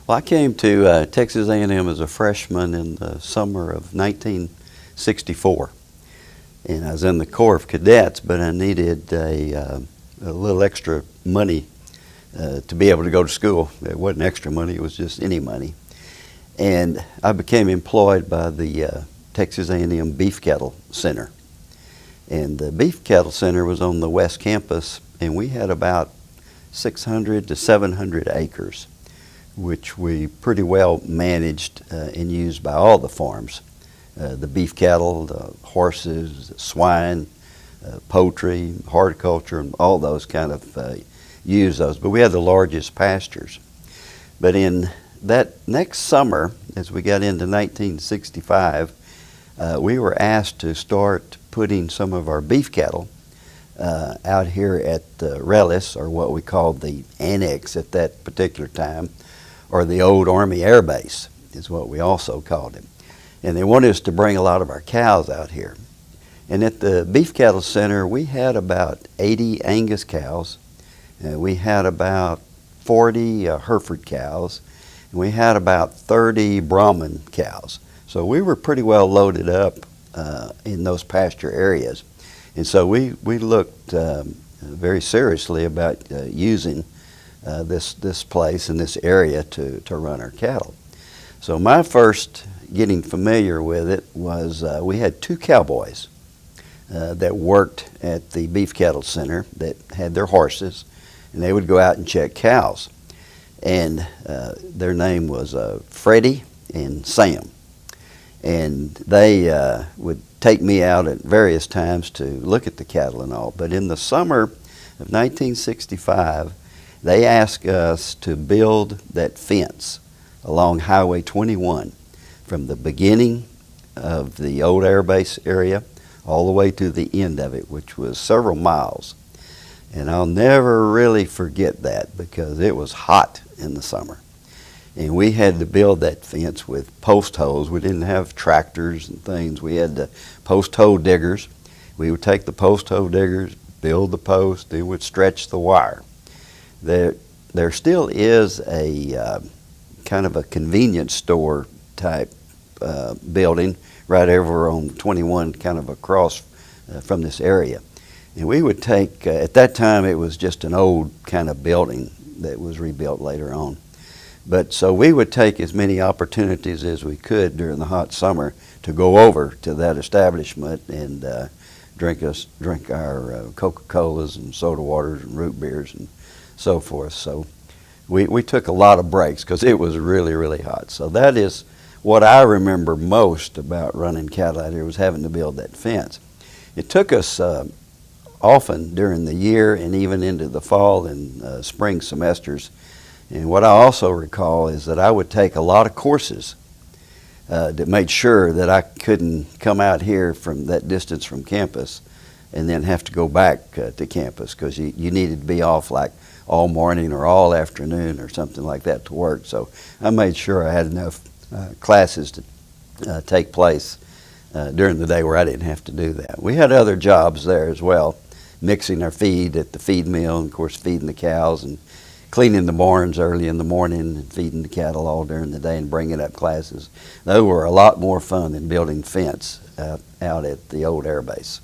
Well, I came to Texas A&M as a freshman in the summer of 1964, and I was in the Corps of Cadets, but I needed a little extra money to be able to go to school. It wasn't extra money, it was just any money. And I became employed by the Texas A&M Beef Cattle Center. And the Beef Cattle Center was on the West Campus, and we had about 600 to 700 acres, which we pretty well managed and used by all the farms. The beef cattle, the horses, the swine, poultry, horticulture, and all those kind of used those. But we had the largest pastures. But in that next summer, as we got into 1965, we were asked to start putting some of our beef cattle out here at Rellis, or what we called the Annex at that particular time, or the old Army Air Base is what we also called it. And they wanted us to bring a lot of our cows out here. And at the Beef Cattle Center, we had about 80 Angus cows, we had about 40 Hereford cows, and we had about 30 Brahman cows. So we were pretty well loaded up in those pasture areas. And so we looked very seriously about using this place and this area to run our cattle. So my first getting familiar with it was we had two cowboys that worked at the Beef Cattle Center that had their horses, and they would go out and check cows. And their name was Freddie and Sam. And they would take me out at various times to look at the cattle and all. But in the summer of 1965, they asked us to build that fence along Highway 21 from the beginning of the old Air Base area all the way to the end of it, which was several miles. And I'll never really forget that because it was hot in the summer. And we had to build that fence with post holes. We didn't have tractors and things. We had the post hole diggers. We would take the post hole diggers, build the post, then would stretch the wire. There still is a kind of a convenience store type building right over on 21, kind of across from this area. And we would take, at that time it was just an old kind of building that was rebuilt later on. But so we would take as many opportunities as we could during the hot summer to go over to that establishment and drink our Coca-Colas and soda waters and root beers and so forth. So we took a lot of breaks because it was really, really hot. So that is what I remember most about running cattle out here, was having to build that fence. It took us often during the year and even into the fall and spring semesters. And what I also recall is that I would take a lot of courses that made sure that I couldn't come out here from that distance from campus and then have to go back to campus, because you needed to be off like all morning or all afternoon or something like that to work. So I made sure I had enough classes to take place during the day where I didn't have to do that. We had other jobs there as well, mixing our feed at the feed mill, and of course feeding the cows and cleaning the barns early in the morning and feeding the cattle all during the day and bringing up classes. Those were a lot more fun than building fence out at the old air base.